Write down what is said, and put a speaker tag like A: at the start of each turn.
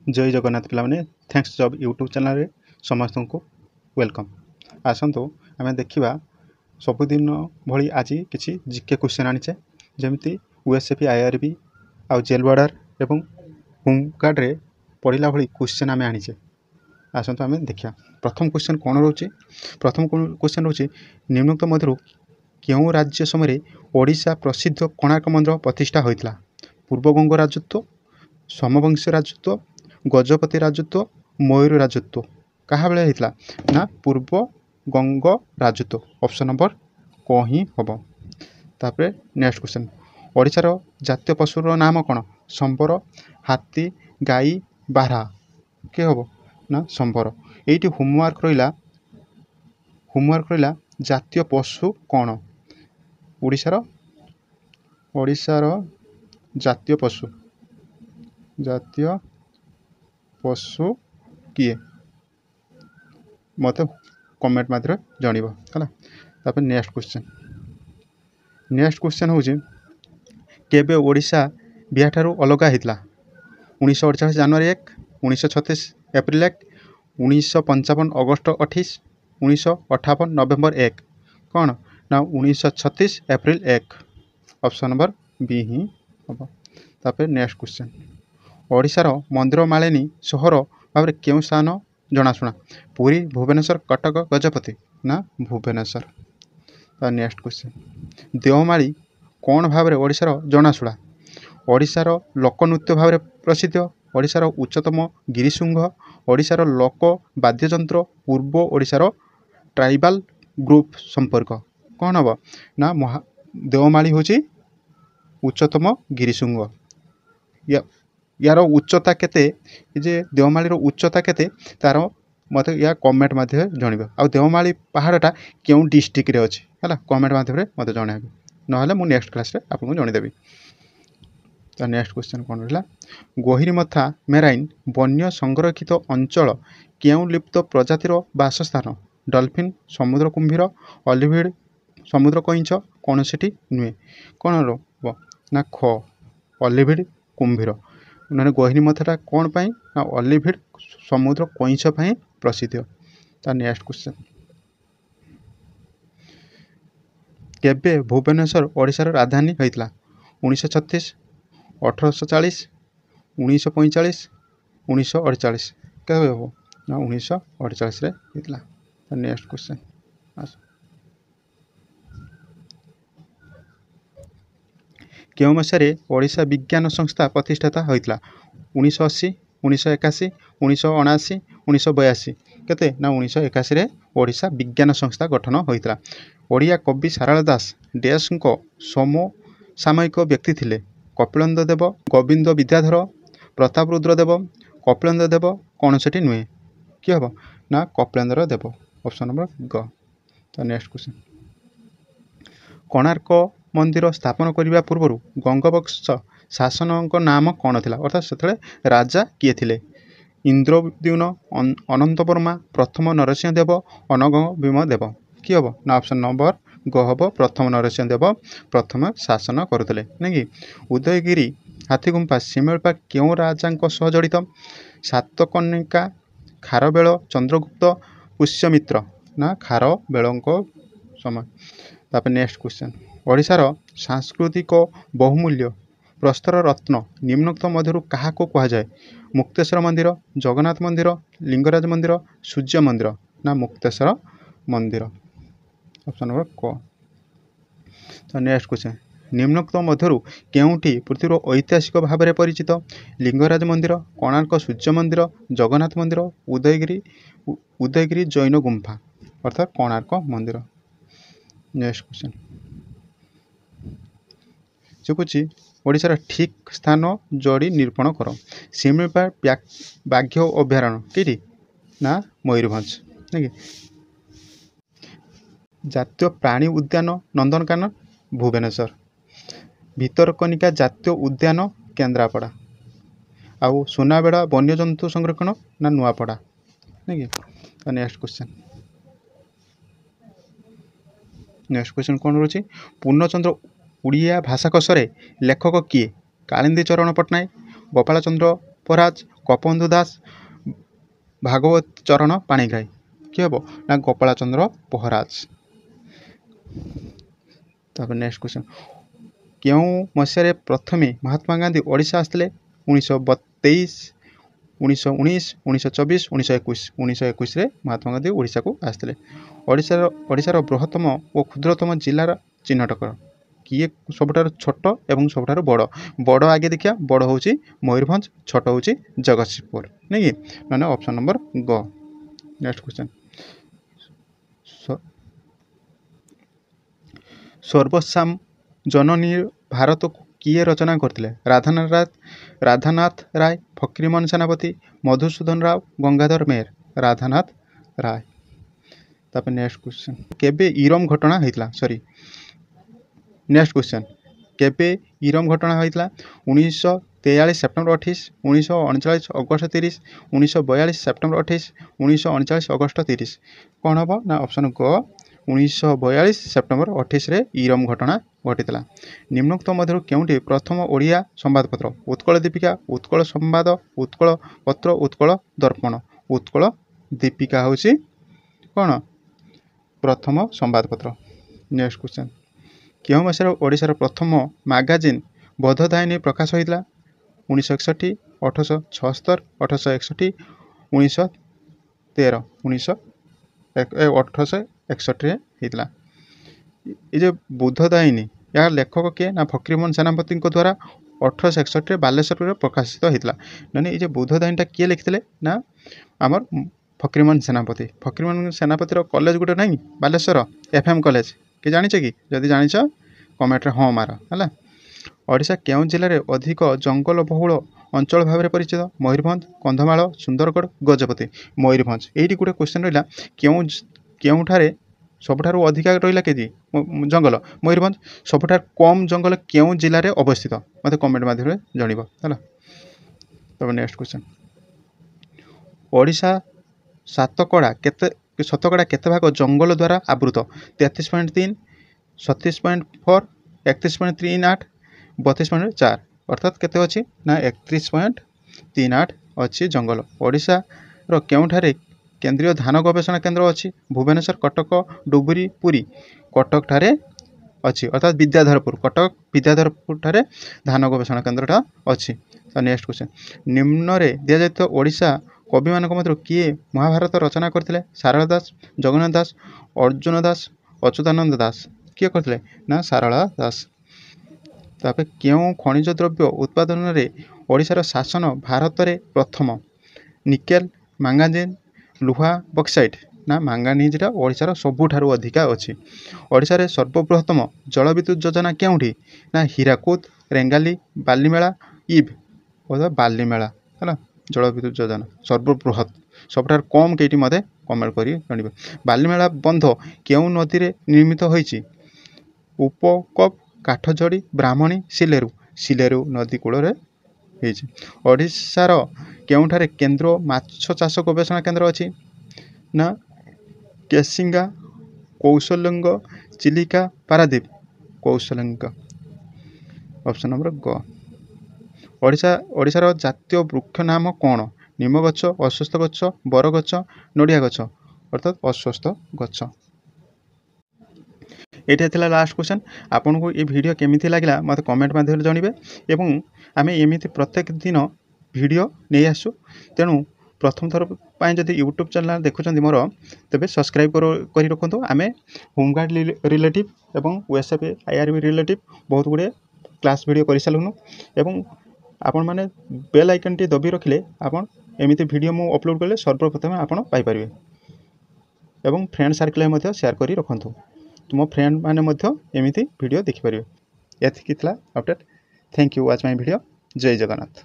A: जय जगन्नाथ पिलाने thanks job YouTube channel रे समस्त को वेलकम। आसतु आम देखा सबुदिन भली आज किसी जीके क्वेश्चन आनीचे जमी यूएसएफी आईआरबी आउ जेल बॉर्डर एवं होमगार्ड रे पढ़ला भली क्वेश्चन आम आनीचे। आसतु आम देखा प्रथम क्वेश्चन कौन रोचे। प्रथम क्वेश्चन रोचे निम्नोक्त मध्य क्यों राज्य समय ओडिशा प्रसिद्ध कोणार्क मंदिर प्रतिष्ठा होता। पूर्वगंग राजत्व, सोमवंशी राजत्व, गजपति राजत्व, मयूर राजत्व क्या बेले होता ना पूर्व गंग राजत्व। ऑप्शन नंबर क ही हम। तापर नेक्स्ट क्वेश्चन ओडिशार जातीय पशुर नाम कौन। संबर, हाथी, गाई, बारहा के हम ना संबर। ये होमवर्क रहा जातीय पशु कौन ओडिशार जातीय पशु किए मत कमेंट माध्यम जानव है। नेक्स्ट क्वेश्चन हूँ केबे ओडिशा बिहार ठारू अलग होता। 1948 जनवरी 1, 1936 एप्रिल 1, 1955 अगस्त 28, 1958 नवेम्बर 1 कौन ना 1936 एप्रिल 1। ऑप्शन नंबर बी ही हम। तापर नेक्स्ट क्वेश्चन ओडिशार मंदिर मालिनी सहर भाव क्यों स्थान जनाशुना। पुरी, भुवनेश्वर, कटक, गजपति ना भुवनेश्वर। नेक्स्ट क्वेश्चन देवमाली कौन भाव में ओडिशार जनाशुना। ओडिशार लोकनृत्य भाव प्रसिद्ध, ओडिशार उच्चतम गिरिशृंग, ओडिशार लोक वाद्ययंत्र, पूर्व ओडिशार ट्राइबाल ग्रुप संपर्क कौन हम ना देवमाली हूँ उच्चतम गिरिशृंग। यार उच्चता केते जे देवमाली उच्चता केते तार मत या कमेंट माध्यम जानव। आ देवमाली पहाड़टा क्यों डिस्ट्रिक्ट रे अच्छे है कमेंट माध्यम मत जनइबे ना मु नेक्स्ट क्लास रे आपको जनईदेवी। तो नेक्स्ट क्वेश्चन कौन रहा गोहिरीमथा मेराइन वन्य संरक्षित अंचल क्यों लिप्त प्रजातिर बासस्थान। डॉल्फिन, समुद्र कुंभीर, ऑलिभिड, समुद्र कईंच कौन से नुहे कौन रो ना ख ऑलिभिड कुंभीर। उन्होंने गोहिरीमथाटा कौन पाई ना ऑलिभिड समुद्र कईंच प्रसिद्ध। ता नेक्स्ट क्वेश्चन केबे भुवनेश्वर ओडिशार राजधानी होता। 1936, 1840, 1945, 1948 क्या हो ना 1948 रे होता। नेक्स्ट क्वेश्चन क्यों मसीह ओडिशा विज्ञान संस्था प्रतिष्ठा होता। 1980, 1981, 1979, 1982 केते ना 1981 ओडिशा विज्ञान संस्था गठन होता। ओडिया कवि सारला दास डेस समसामयिक व्यक्ति थिले। कपिलेन्द्र देव, गोविंद विद्याधर, प्रताप रुद्र देव, कपिलेन्द्र देव कौन से नुहे किए हम ना कपिलेन्द्र देव। ऑप्शन नंबर ग। तो नेक्स्ट क्वेश्चन कोणार्क मंदिर स्थापन करने पूर्व गंगवंश शासन नाम कौन था अर्थात से राजा किए थे। इंद्रद्युम्न, अनंत वर्मा, प्रथम नरसिंह देव, अनग भीम देव किए हम ना ऑप्शन नंबर ग हम। प्रथम नरसिंह देव प्रथम शासन करुले ना कि। उदयगिरी, हाथीगुंफा, शिमिळपा क्यों राजा सह जड़ित। सातकनिका, खारबेल, चंद्रगुप्त, पुष्यमित्र ना खारबेल समय। तापर नेक्स्ट क्वेश्चन ओडिशार सांस्कृतिक बहुमूल्य प्रस्तर रत्न निम्नोक्त मध्य क्या कह जाए। मुक्तेश्वर मंदिर, जगन्नाथ मंदिर, लिंगराज मंदिर, सूर्य मंदिर ना मुक्तेश्वर मंदिर। ऑप्शन नंबर क। तो नेक्स्ट क्वेश्चन निम्नोक्त मध्य केउठी पृथ्वीर ऐतिहासिक भाव में परिचित। लिंगराज मंदिर, कोणार्क सूर्य मंदिर, जगन्नाथ मंदिर, उदयगिरी जैन गुंफा अर्थात कोणार्क मंदिर। नेक्स्ट क्वेश्चन चुकुची ओडिशार ठीक स्थान जोड़ी निरूपण कर। शिमिळपा बाघ्य अभयारण्य कि ना मयूरभंज ना कि। जातीय प्राणी उद्यान नंदनकानन भुवनेश्वर। भितरकनिका जातीय उद्यान केन्द्रापड़ा। आउ सुनाबेड़ा वन्यजंतु संरक्षण ना नुआपड़ा ना कि। नेक्स्ट क्वेश्चन कौन रोचे पूर्णचंद्र उड़िया भाषा कोश लेखक किए। कालिंदी चरण पट्टनायक, गोपाल चंद्र पराज, କପନ୍ଦୁ ଦାସ ଭାଗବତ ଚରଣ ପାଣିଗ୍ରାହୀ କିଏ ହେବ ନା ଗୋପାଳ ଚନ୍ଦ୍ର ପହରାଜ। ତାପରେ ନେକ୍ସଟ କ୍ୱେଶ୍ଚନ୍ କେଉଁ ମସିହାରେ ପ୍ରଥମେ ମହାତ୍ମା ଗାନ୍ଧୀ ଓଡ଼ିଶା ଆସିଥିଲେ? 1923 1919 1924 1921 1921ରେ ମହାତ୍ମା ଗାନ୍ଧୀ ଓଡ଼ିଶାକୁ ଆସିଥିଲେ। ଓଡ଼ିଶାର ବୃହତ୍ତମ ଓ କ୍ଷୁଦ୍ରତମ ଜିଲ୍ଲାର ଚିହ୍ନଟ କର। କିଏ ସବୁଠାରୁ ଛୋଟ ଏବଂ ସବୁଠାରୁ ବଡ଼ ଆଗେ ଦେଖିବା ବଡ଼ ହେଉଛି ମୟୂରଭଞ୍ଜ, ଛୋଟ ହେଉଛି ଜଗତସିଂହପୁର ନାଇଁ କି ମାନେ ଅପସନ୍ ନମ୍ବର ଗ। ନେକ୍ସଟ କ୍ୱେଶ୍ଚନ୍ ସର୍ବସାମ ଜନନୀ ଭାରତକୁ କିଏ ରଚନା କରିଥିଲେ? ରାଧାନାଥ ରାୟ, ଫକୀରମୋହନ ସେନାପତି, ମଧୁସୂଦନ ରାଓ, ଗଙ୍ଗାଧର ମେହେର। ରାଧାନାଥ ରାୟ। ତାପରେ ନେକ୍ସଟ କ୍ୱେଶ୍ଚନ୍ କେବେ ଇରମ ଘଟଣା ହେଇଥିଲା? ନେକ୍ସଟ କ୍ୱେଶ୍ଚନ୍ କେବେ ଇରମ ଘଟଣା ହୋଇଥିଲା? 1943 ସେପ୍ଟେମ୍ବର 28, 1939 ଅଗଷ୍ଟ 30, 1942 ସେପ୍ଟେମ୍ବର 28, 1939 ଅଗଷ୍ଟ 30। କ'ଣ ହେବ ନା ଅପସନ୍ ଗ 1942 ସେପ୍ଟେମ୍ବର 28ରେ ଇରମ ଘଟଣା ଘଟିଥିଲା। ନିମ୍ନୋକ୍ତ ମଧ୍ୟରୁ କେଉଁଟି ପ୍ରଥମ ଓଡ଼ିଆ ସମ୍ବାଦପତ୍ର? ଉତ୍କଳ ଦୀପିକା, ଉତ୍କଳ ସମ୍ବାଦ, ଉତ୍କଳ ପତ୍ର, ଉତ୍କଳ ଦର୍ପଣ। ଉତ୍କଳ ଦୀପିକା ହେଉଛି କ'ଣ ପ୍ରଥମ ସମ୍ବାଦପତ୍ର। ନେକ୍ସଟ କ୍ୱେଶ୍ଚନ୍ କେଉଁ ମସିହାରେ ଓଡ଼ିଶାର ପ୍ରଥମ ମାଗାଜିନ୍ ବୋଧଦାୟିନୀ ପ୍ରକାଶ ହୋଇଥିଲା? 1961, 1876, 1861, 1913। 1861ରେ ହେଇଥିଲା। ଏ ଯେ ବୋଧଦାୟିନୀ ଏହାର ଲେଖକ କିଏ ନା ଫକୀରମୋହନ ସେନାପତିଙ୍କ ଦ୍ୱାରା 1861ରେ ବାଲେଶ୍ୱରରେ ପ୍ରକାଶିତ ହୋଇଥିଲା। ମାନେ ଏ ଯେ ବୋଧଦାୟିନୀଟା କିଏ ଲେଖିଥିଲେ ନା ଆମର ଫକୀରମୋହନ ସେନାପତି। ଫକୀରମୋହନ ସେନାପତିର କଲେଜ ଗୋଟେ ନାହିଁ ବାଲେଶ୍ୱର FM କଲେଜ କିଏ ଜାଣିଛ କି? ଯଦି ଜାଣିଛ କମେଣ୍ଟରେ ହଁ ମାର ହେଲା। ଓଡ଼ିଶା କେଉଁ ଜିଲ୍ଲାରେ ଅଧିକ ଜଙ୍ଗଲ ବହୁଳ ଅଞ୍ଚଳ ଭାବରେ ପରିଚିତ? ମୟୂରଭଞ୍ଜ, କନ୍ଧମାଳ, ସୁନ୍ଦରଗଡ଼, ଗଜପତି। ମୟୂରଭଞ୍ଜ। ଏଇଠି ଗୋଟେ କ୍ୱେଶ୍ଚନ୍ ରହିଲା କେଉଁଠାରେ ସବୁଠାରୁ ଅଧିକା ରହିଲା କେଜି ଜଙ୍ଗଲ? ମୟୂରଭଞ୍ଜ। ସବୁଠାରୁ କମ୍ ଜଙ୍ଗଲ କେଉଁ ଜିଲ୍ଲାରେ ଅବସ୍ଥିତ? ମୋତେ କମେଣ୍ଟ ମାଧ୍ୟମରେ ଜଣିବ ହେଲା। ତାପରେ ନେକ୍ସଟ କ୍ୱେଶ୍ଚନ୍ ଓଡ଼ିଶା ଶତକଡ଼ା କେତେ ଭାଗ ଜଙ୍ଗଲ ଦ୍ୱାରା ଆବୃତ? 33.3, 36.4, 31.38, 32.4। ଅର୍ଥାତ୍ କେତେ ଅଛି ନା 31.38 ଅଛି ଜଙ୍ଗଲ। ଓଡ଼ିଶାର କେଉଁଠାରେ କେନ୍ଦ୍ରୀୟ ଧାନ ଗବେଷଣା କେନ୍ଦ୍ର ଅଛି? ଭୁବନେଶ୍ୱର, କଟକ, ଡୁବୁରି, ପୁରୀ। କଟକଠାରେ ଅଛି ଅର୍ଥାତ୍ କଟକ ବିଦ୍ୟାଧରପୁର ଧାନ ଗବେଷଣା କେନ୍ଦ୍ରଟା ଅଛି। ତ ନେକ୍ସଟ କ୍ୱେଶ୍ଚନ୍ ନିମ୍ନରେ ଦିଆଯାଇଥିବା ଓଡ଼ିଶା କବିମାନଙ୍କ ମଧ୍ୟରୁ କିଏ ମହାଭାରତ ରଚନା କରିଥିଲେ? ସାରଳା ଦାସ, ଜଗନ୍ନାଥ ଦାସ, ଅର୍ଜୁନ ଦାସ, ଅଚ୍ୟୁତାନନ୍ଦ ଦାସ। କିଏ କରିଥିଲେ ନା ସାରଳା ଦାସ। ତାପରେ କେଉଁ ଖଣିଜ ଦ୍ରବ୍ୟ ଉତ୍ପାଦନରେ ଓଡ଼ିଶାର ଶାସନ ଭାରତରେ ପ୍ରଥମ? ନିକେଲ, ମାଙ୍ଗାନିଜ, ଲୁହା, ବକ୍ସାଇଟ୍। ନା ମାଙ୍ଗାନିଜଟା ଓଡ଼ିଶାର ସବୁଠାରୁ ଅଧିକା ଅଛି। ଓଡ଼ିଶାରେ ସର୍ବବୃହତ୍ତମ ଜଳବିଦ୍ୟୁତ ଯୋଜନା କେଉଁଠି? ନା ହୀରାକୁଦ, ରେଙ୍ଗାଲି, ବାଲିମେଳା, ଇବ୍ ଅର୍ଥାତ୍ ବାଲିମେଳା ହେଲା। ଜଳବିଦ୍ୟୁତ ଯୋଜନା ସର୍ବବୃହତ। ସବୁଠାରୁ କମ୍ କେଇଟି ମୋତେ କମେଣ୍ଟ କରି ଜାଣିବେ। ବାଲିମେଳା ବନ୍ଧ କେଉଁ ନଦୀରେ ନିର୍ମିତ ହୋଇଛି? ଉପକୂଳ, କାଠଯୋଡ଼ି, ବ୍ରାହ୍ମଣୀ, ସିଲେରୁ ନଦୀ କୂଳରେ ହେଇଛି। ଓଡ଼ିଶାର କେଉଁଠାରେ କେନ୍ଦ୍ର ମାଛ ଚାଷ ଗବେଷଣା କେନ୍ଦ୍ର ଅଛି? ନା କେସିଙ୍ଗା, କୌଶଲଙ୍ଗ, ଚିଲିକା, ପାରାଦୀପ। କୌଶଲଙ୍ଗ। ଅପସନ୍ ନମ୍ବର ଗ। ଓଡ଼ିଶାର ଜାତୀୟ ବୃକ୍ଷ ନାମ କ'ଣ? ନିମ ଗଛ, ଅଶ୍ୱତ୍ଥ ଗଛ, ବରଗଛ, ନଡ଼ିଆ ଗଛ। ଅର୍ଥାତ୍ ଅଶ୍ୱତ୍ଥ ଗଛ। ଏଇଟା ଥିଲା ଲାଷ୍ଟ କ୍ୱେଶ୍ଚନ୍। ଆପଣଙ୍କୁ ଏ ଭିଡ଼ିଓ କେମିତି ଲାଗିଲା ମୋତେ କମେଣ୍ଟ ମାଧ୍ୟମରେ ଜଣିବେ ଏବଂ ଆମେ ଏମିତି ପ୍ରତ୍ୟେକ ଦିନ ଭିଡ଼ିଓ ନେଇ ଆସୁ। ତେଣୁ ପ୍ରଥମ ଥର ପାଇଁ ଯଦି ୟୁଟ୍ୟୁବ୍ ଚ୍ୟାନେଲ୍ ଦେଖୁଛନ୍ତି ମୋର ତେବେ ସବସ୍କ୍ରାଇବ୍ କରି ରଖନ୍ତୁ। ଆମେ ହୋମଗାର୍ଡ଼ ରିଲେଟିଭ୍ ଏବଂ OSF IRB ରିଲେଟିଭ୍ ବହୁତ ଗୁଡ଼ିଏ କ୍ଲାସ୍ ଭିଡ଼ିଓ କରିସାରିଲୁଣୁ ଏବଂ ଆପଣମାନେ ବେଲ୍ ଆଇକନ୍ଟି ଦବି ରଖିଲେ ଆପଣ ଏମିତି ଭିଡ଼ିଓ ମୁଁ ଅପଲୋଡ଼ କଲେ ସର୍ବପ୍ରଥମେ ଆପଣ ପାଇପାରିବେ ଏବଂ ଫ୍ରେଣ୍ଡ ସାର୍କେଲରେ ମଧ୍ୟ ସେୟାର କରି ରଖନ୍ତୁ। ତୁମ ଫ୍ରେଣ୍ଡ ମାନେ ମଧ୍ୟ ଏମିତି ଭିଡ଼ିଓ ଦେଖିପାରିବେ। ଏତିକି ଥିଲା update. Thank you watch my video. ଜୟ ଜଗନ୍ନାଥ।